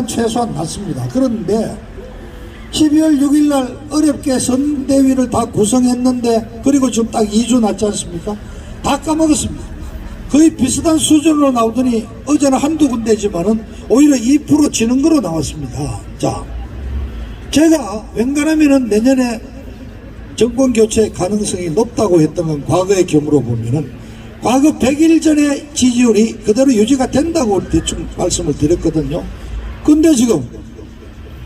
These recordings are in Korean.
건 최소한 났습니다. 그런데 12월 6일 날 어렵게 선대위를 다 구성했는데, 그리고 지금 딱 2주 났지 않습니까? 다 까먹었습니다. 거의 비슷한 수준으로 나오더니 어제는 한두 군데지만은 오히려 2% 지는 거로 나왔습니다. 자, 제가 웬간하면은 내년에 정권 교체 가능성이 높다고 했던 건 과거의 경우로 보면은 과거 100일 전에 지지율이 그대로 유지가 된다고 대충 말씀을 드렸거든요. 근데 지금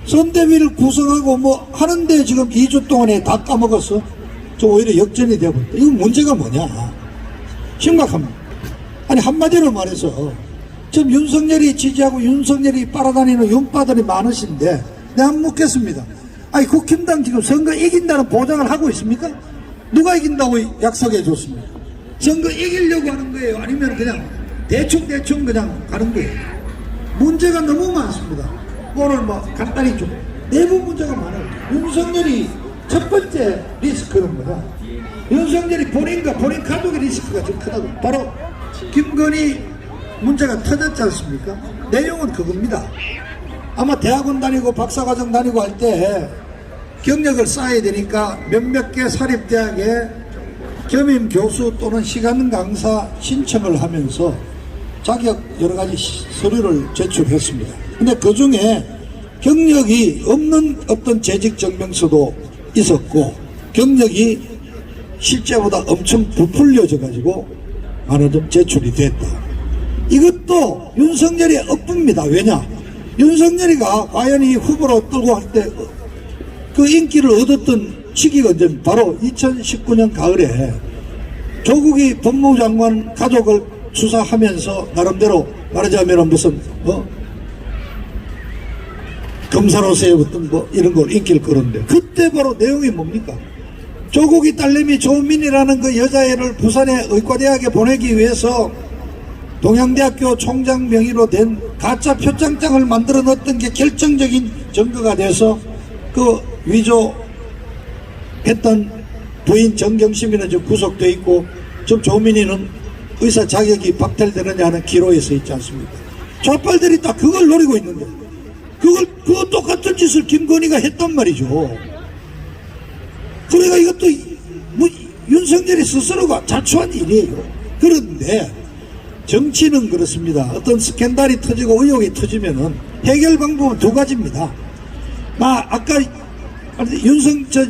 선대위를 구성하고 뭐 하는데 지금 2주 동안에 다 까먹었어. 저 오히려 역전이 되어버렸다. 이거 문제가 뭐냐? 심각합니다. 아니 한마디로 말해서 지금 윤석열이 지지하고 윤석열이 빨아다니는 윤빠들이 많으신데 내가 한번 묻겠습니다. 아니 국힘당 지금 선거 이긴다는 보장을 하고 있습니까? 누가 이긴다고 약속해 줬습니까? 선거 이기려고 하는 거예요? 아니면 그냥 대충 그냥 가는 거예요? 문제가 너무 많습니다. 오늘 뭐 간단히 좀 내부 문제가 많아요. 윤석열이 첫 번째 리스크는 뭐냐? 윤석열이 본인과 본인 가족의 리스크가 좀 크다고. 바로 김건희 문제가 터졌지 않습니까? 내용은 그겁니다. 아마 대학원 다니고 박사과정 다니고 할 때 경력을 쌓아야 되니까 몇몇 개 사립대학에 겸임 교수 또는 시간 강사 신청을 하면서 자격 여러가지 서류를 제출했습니다. 근데 그 중에 경력이 없는 어떤 재직 증명서도 있었고 경력이 실제보다 엄청 부풀려져 가지고 많은 좀 제출이 됐다. 이것도 윤석열이 엇봅니다. 왜냐? 윤석열이가 과연 이 후보로 떨고 할 때 그 인기를 얻었던 시기가 언제? 바로 2019년 가을에 조국이 법무부 장관 가족을 수사하면서 나름대로 말하자면 무슨 검사로서의 어떤 뭐 이런 걸 인기를 끌었는데 그때 바로 내용이 뭡니까? 조국이 딸내미 조민이라는 그 여자애를 부산의 의과대학에 보내기 위해서 동양대학교 총장 명의로 된 가짜 표창장을 만들어 넣었던 게 결정적인 증거가 돼서 그 위조했던 부인 정경심이는 지금 구속되어 있고 지금 조민이는 의사 자격이 박탈되느냐는 기로에 서 있지 않습니까? 좌빨들이 다 그걸 노리고 있는데 그거 똑같은 짓을 김건희가 했단 말이죠. 그러니까 이것도 뭐 윤석열이 스스로가 자초한 일이에요. 그런데 정치는 그렇습니다. 어떤 스캔들이 터지고 의혹이 터지면은 해결 방법은 두 가지입니다. 아까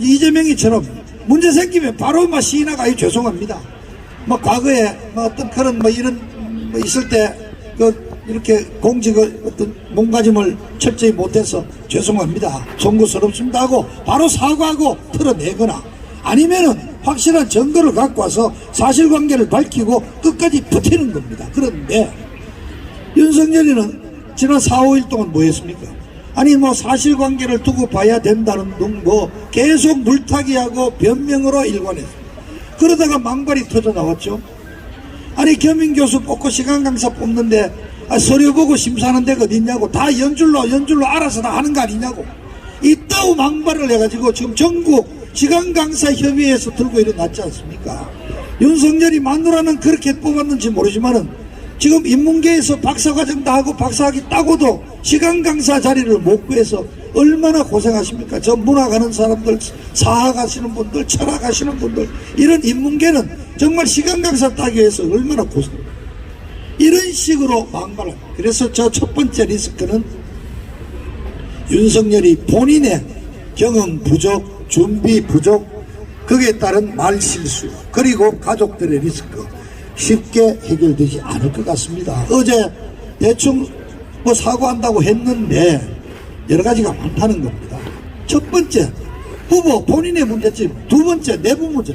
이재명이처럼 문제 생기면 바로 시인하가 죄송합니다. 과거에 어떤 그런 이런 있을 때 이렇게 공직을 어떤 몸가짐을 철저히 못해서 죄송합니다. 송구스럽습니다 하고 바로 사과하고 털어내거나 아니면은 확실한 증거를 갖고 와서 사실관계를 밝히고 끝까지 버티는 겁니다. 그런데 윤석열이는 지난 4, 5일 동안 뭐 했습니까? 아니 사실관계를 두고 봐야 된다는 등 계속 물타기하고 변명으로 일관했습니다. 그러다가 망발이 터져 나왔죠. 아니 겸임교수 뽑고 시간 강사 뽑는데 서류 보고 심사하는 데가 어디 있냐고 다 연줄로 알아서 다 하는 거 아니냐고 이따구 망발을 해가지고 지금 전국 시간 강사 협의회에서 들고 일어났지 않습니까? 윤석열이 마누라는 그렇게 뽑았는지 모르지만은 지금 인문계에서 박사과정 다 하고 박사학위 따고도 시간 강사 자리를 못 구해서 얼마나 고생하십니까? 저 문학 하는 사람들, 사학 하시는 분들, 철학 하시는 분들 이런 인문계는 정말 시간 강사 따기 위해서 얼마나 고생합니까? 이런 식으로 망발합니다. 그래서 저 첫 번째 리스크는 윤석열이 본인의 경험 부족, 준비 부족, 거기에 따른 말실수, 그리고 가족들의 리스크 쉽게 해결되지 않을 것 같습니다. 어제 대충 사과한다고 했는데 여러 가지가 많다는 겁니다. 첫 번째, 후보 본인의 문제점. 두 번째, 내부 문제.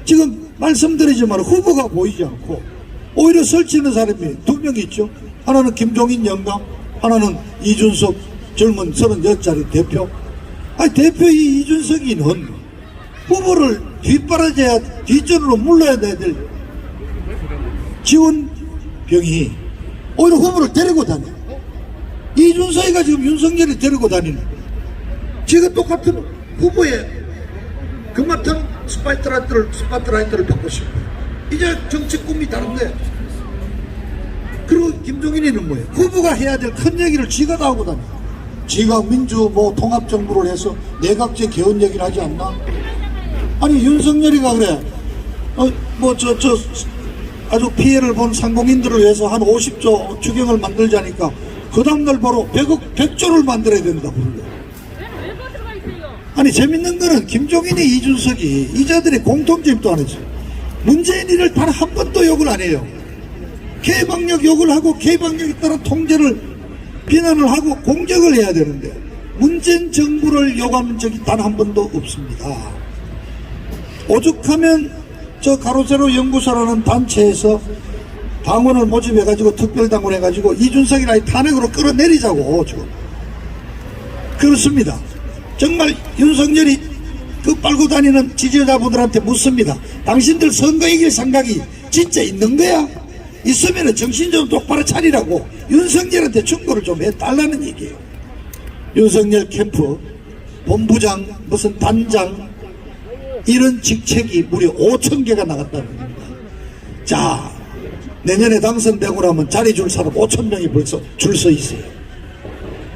지금 말씀드리지만 후보가 보이지 않고 오히려 설치는 사람이 두 명 있죠. 하나는 김종인 영감, 하나는 이준석 젊은 38살의 대표. 대표 이준석이는 후보를 뒷바라져야 뒷전으로 물러야 될 지원병이 오히려 후보를 데리고 다녀. 이준석이가 지금 윤석열이 데리고 다니는 지금 똑같은 후보의 그 같은 스파트라이트를 받고 싶어요. 이제 정치 꿈이 다른데. 그리고 김종인이는 뭐예요? 후보가 해야 될 큰 얘기를 지가 다 하고 다녀. 지가 민주 뭐 통합정부를 해서 내각제 개헌 얘기를 하지 않나? 아니 윤석열이가 그래 아주 피해를 본 상공인들을 위해서 한 50조 추경을 만들자니까 그 다음날 바로 100조를 만들어야 된다 그러는데. 아니 재밌는 거는 김종인이 이준석이 이자들의 공통점도 안 했어. 문재인이를 단 한 번도 욕을 안 해요. K방역 욕을 하고 K방역에 따른 통제를 비난을 하고 공격을 해야 되는데 문재인 정부를 욕한 적이 단 한 번도 없습니다. 오죽하면 저 가로세로 연구소라는 단체에서 당원을 모집해가지고 특별당원 해가지고 이준석이랑 탄핵으로 끌어내리자고 지금 그렇습니다. 정말 윤석열이 그 빨고 다니는 지지자분들한테 묻습니다. 당신들 선거 이길 생각이 진짜 있는 거야? 있으면 정신 좀 똑바로 차리라고 윤석열한테 충고를 좀 해달라는 얘기예요. 윤석열 캠프 본부장 무슨 단장 이런 직책이 무려 5,000개가 나갔다는 겁니다. 자, 내년에 당선되고 나면 자리 줄 사람 5,000명이 벌써 줄 서 있어요.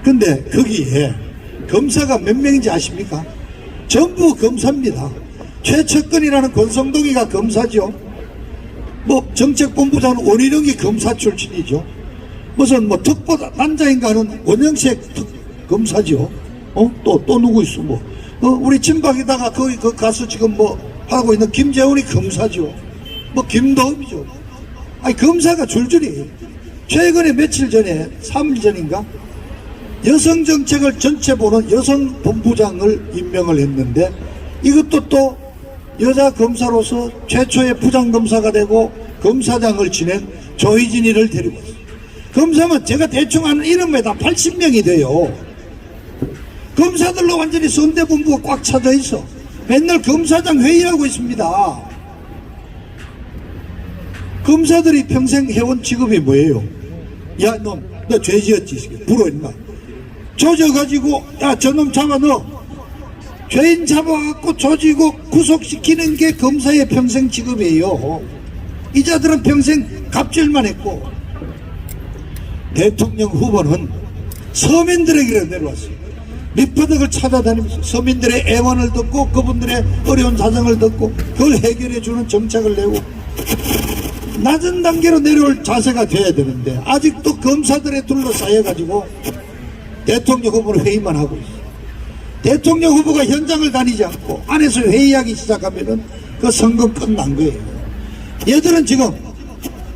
근데 거기에 검사가 몇 명인지 아십니까? 전부 검사입니다. 최측근이라는 권성동이가 검사죠. 뭐 정책본부장 원희룡이 검사 출신이죠. 무슨 뭐 특보다 단장인가 하는 원영색 검사죠. 또 누구 있어 뭐. 우리 친박에다가 거기 가서 지금 뭐 하고 있는 김재훈이 검사죠. 뭐 김도읍이죠. 아니 검사가 줄줄이. 최근에 며칠 전에 3일 전인가 여성 정책을 전체 보는 여성 본부장을 임명을 했는데 이것도 또 여자 검사로서 최초의 부장검사가 되고 검사장을 지낸 조희진이를 데리고 왔어요. 검사면 제가 대충 아는 이름에 다 80명이 돼요. 검사들로 완전히 선대본부가 꽉 차져 있어. 맨날 검사장 회의하고 있습니다. 검사들이 평생 해온 직업이 뭐예요? 야, 너 죄 지었지? 불어 있나? 조져가지고, 야, 저놈 잡아 넣어. 죄인 잡아갖고 조지고 구속시키는 게 검사의 평생 직업이에요. 이자들은 평생 갑질만 했고, 대통령 후보는 서민들에게 내려왔어요. 밑바닥을 찾아다니면서 서민들의 애환을 듣고 그분들의 어려운 사정을 듣고 그걸 해결해주는 정책을 내고 낮은 단계로 내려올 자세가 돼야 되는데 아직도 검사들에 둘러싸여가지고 대통령 후보는 회의만 하고 있어요. 대통령 후보가 현장을 다니지 않고 안에서 회의하기 시작하면은 그 선거 끝난 거예요. 얘들은 지금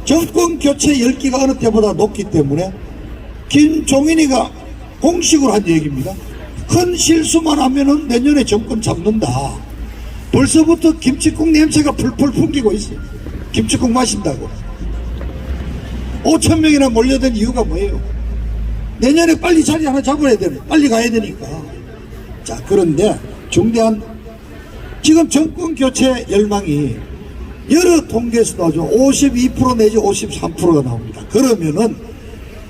정권 교체 열기가 어느 때보다 높기 때문에 김종인이가 공식으로 한 얘기입니다. 큰 실수만 하면은 내년에 정권 잡는다. 벌써부터 김치국 냄새가 풀풀 풍기고 있어요. 김치국 마신다고. 5,000명이나 몰려든 이유가 뭐예요? 내년에 빨리 자리 하나 잡아야 되네. 빨리 가야 되니까. 자, 그런데 중대한 지금 정권 교체 열망이 여러 통계에서도 아주 52% 내지 53%가 나옵니다. 그러면은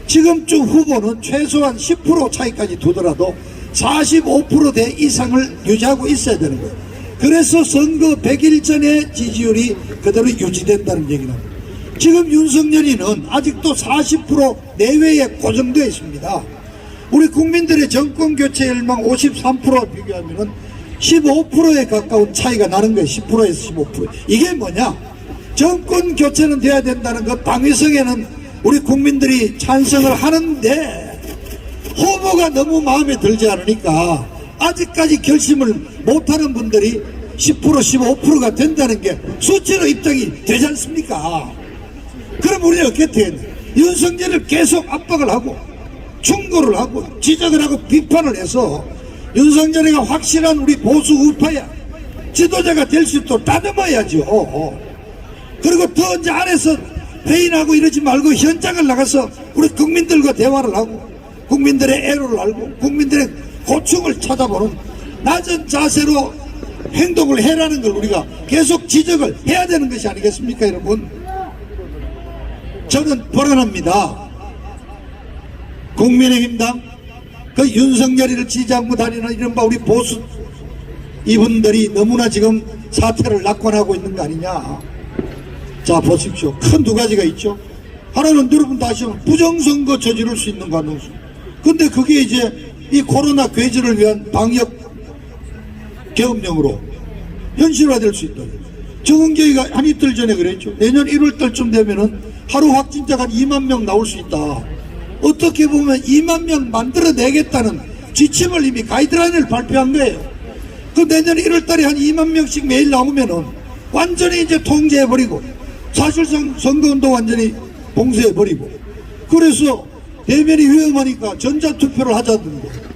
지금쯤 후보는 최소한 10% 차이까지 두더라도 45%대 이상을 유지하고 있어야 되는 거예요. 그래서 선거 100일 전에 지지율이 그대로 유지된다는 얘기는 지금 윤석열이는 아직도 40% 내외에 고정되어 있습니다. 우리 국민들의 정권교체 열망 53% 비교하면 15%에 가까운 차이가 나는 거예요. 10%에서 15%. 이게 뭐냐? 정권교체는 돼야 된다는 것, 당위성에는 우리 국민들이 찬성을 하는데 후보가 너무 마음에 들지 않으니까 아직까지 결심을 못하는 분들이 10% 15%가 된다는 게 수치로 입증이 되지 않습니까? 그럼 우리는 어떻게 해야 돼? 윤석열을 계속 압박을 하고 충고를 하고 지적을 하고 비판을 해서 윤석열이가 확실한 우리 보수 우파야 지도자가 될 수 있도록 다듬어야죠. 그리고 더 이제 안에서 회의하고 이러지 말고 현장을 나가서 우리 국민들과 대화를 하고 국민들의 애로를 알고 국민들의 고충을 찾아보는 낮은 자세로 행동을 해라는 걸 우리가 계속 지적을 해야 되는 것이 아니겠습니까, 여러분? 저는 불안합니다. 국민의힘당 그 윤석열이를 지지하고 다니는 이른바 우리 보수 이분들이 너무나 지금 사태를 낙관하고 있는 거 아니냐. 자, 보십시오. 큰 두 가지가 있죠. 하나는 여러분 다 아시면 부정선거 저지를 수 있는 가능성. 근데 그게 이제 이 코로나 괴지를 위한 방역 계엄령으로 현실화될 수 있다. 정은경이가 한 이틀 전에 그랬죠. 내년 1월달쯤 되면은 하루 확진자가 한 2만 명 나올 수 있다. 어떻게 보면 2만 명 만들어내겠다는 지침을 이미 가이드라인을 발표한 거예요. 그 내년 1월달에 한 2만 명씩 매일 나오면은 완전히 이제 통제해버리고 사실상 선거운동 완전히 봉쇄해버리고 그래서 대면이 위험하니까 전자투표를 하자던데